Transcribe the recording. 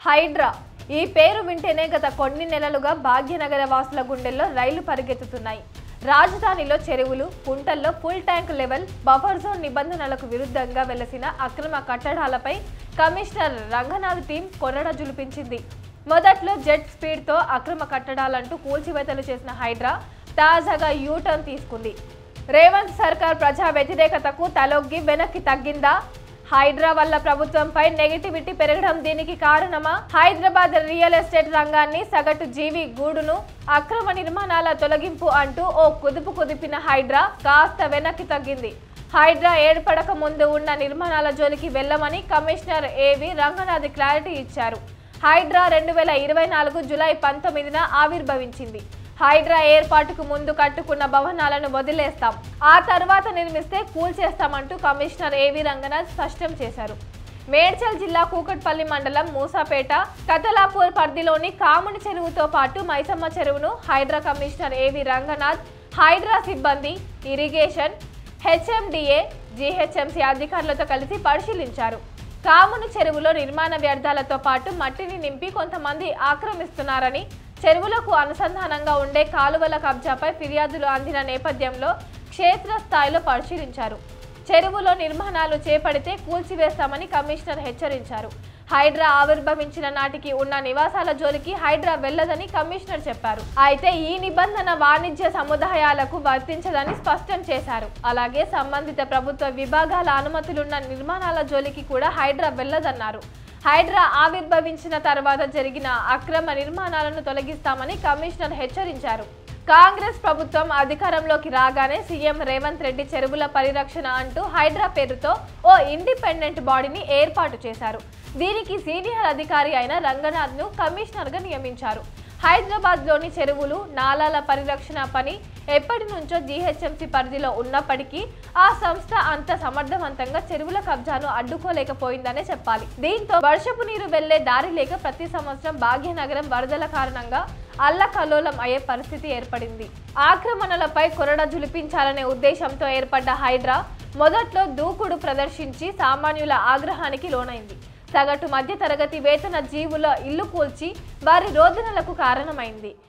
హైడ్రా ఈ పేరు వింటేనే గత కొన్ని నెలలుగా భాగ్యనగర వాసుల గుండెల్లో రైళ్లు పరిగెత్తుతున్నాయి. రాజధానిలో చెరువులు, కుంటల్లో full tank level buffer zone నిబంధనలకు విరుద్ధంగా వెలసిన అక్రమ కట్టడాలపై కమిషనర్ రంగనాథ్ టీం కొరడ జులిపించింది. మొదట్లో జెట్ స్పీడ్తో అక్రమ కట్టడాలంటూ కూల్చివేతలు చేసిన హైడ్రా తాజాగా యూటర్న్ తీసుకుంది. రేవంత్ సర్కార్ ప్రజా వ్యతిరేకతకు తలొగ్గి వెనక్కి తగ్గిందా? హైడ్రా వల్ల ప్రభుత్వంపై నెగటివిటీ పెరగడం దీనికి కారణమా? హైదరాబాద్ రియల్ ఎస్టేట్ రంగాన్ని సగటు జీవి గూడును అక్రమ నిర్మాణాల తొలగింపు అంటూ ఓ కుదిపిన హైడ్రా కాస్త వెనక్కి తగ్గింది. హైడ్రా ఏర్పడక ముందు ఉన్న నిర్మాణాల జోలికి వెళ్లమని కమిషనర్ ఏవి రంగనాథ్ క్లారిటీ ఇచ్చారు. హైడ్రా 2024 జూలై 19న ఆవిర్భవించింది. హైడ్రా ఏర్పాటుకు ముందు కట్టుకున్న భవనాలను వదిలేస్తాం, ఆ తర్వాత నిర్మిస్తే కూల్చేస్తామంటూ కమిషనర్ ఏవి రంగనాథ్ స్పష్టం చేశారు. మేడ్చల్ జిల్లా కూకట్పల్లి మండలం మూసాపేట, కతలాపూర్ పరిధిలోని కాముని చెరువుతో పాటు మైసమ్మ చెరువును హైడ్రా కమిషనర్ ఏవి రంగనాథ్, హైడ్రా సిబ్బంది, ఇరిగేషన్, హెచ్ఎండిఏ, జీహెచ్ఎంసీ అధికారులతో కలిసి పరిశీలించారు. కాముని చెరువులో నిర్మాణ వ్యర్థాలతో పాటు మట్టిని నింపి కొంతమంది ఆక్రమిస్తున్నారని, చెరువులకు అనుసంధానంగా ఉండే కాలువల కబ్జాపై ఫిర్యాదులు అందిన నేపథ్యంలో క్షేత్రస్థాయిలో పరిశీలించారు. చెరువులో నిర్మాణాలు చేపడితే కూల్చివేస్తామని కమిషనర్ హెచ్చరించారు. హైడ్రా ఆవిర్భవించిన నాటికి ఉన్న నివాసాల జోలికి హైడ్రా వెళ్లదని కమిషనర్ చెప్పారు. అయితే ఈ నిబంధన వాణిజ్య సముదాయాలకు వర్తించదని స్పష్టం చేశారు. అలాగే సంబంధిత ప్రభుత్వ విభాగాల అనుమతులున్న నిర్మాణాల జోలికి కూడా హైడ్రా వెళ్లదన్నారు. హైడ్రా ఆవిర్భవించిన తర్వాత జరిగిన అక్రమ నిర్మాణాలను తొలగిస్తామని కమిషనర్ హెచ్చరించారు. కాంగ్రెస్ ప్రభుత్వం అధికారంలోకి రాగానే సీఎం రేవంత్ రెడ్డి చెరువుల పరిరక్షణ అంటూ హైడ్రా పేరుతో ఓ ఇండిపెండెంట్ బాడీని ఏర్పాటు చేశారు. దీనికి సీనియర్ అధికారి అయిన రంగనాథ్ను కమిషనర్గా నియమించారు. హైదరాబాద్లోని చెరువులు, నాలాల పరిరక్షణ పని ఎప్పటి నుంచో జీహెచ్ఎంసీ పరిధిలో ఉన్నప్పటికీ ఆ సంస్థ అంత సమర్థవంతంగా చెరువుల కబ్జాను అడ్డుకోలేకపోయిందనే చెప్పాలి. దీంతో వర్షపు నీరు వెళ్లే దారి లేక ప్రతి సంవత్సరం భాగ్యనగరం వరదల కారణంగా అల్లకల్లోలం అయ్యే పరిస్థితి ఏర్పడింది. ఆక్రమణలపై కొరడ జులిపించాలనే ఉద్దేశంతో ఏర్పడ్డ హైడ్రా మొదట్లో దూకుడు ప్రదర్శించి సామాన్యుల ఆగ్రహానికి లోనైంది. సగటు మధ్య తరగతి వేతన జీవుల ఇల్లు కూల్చి వారి రోదనలకు కారణమైంది.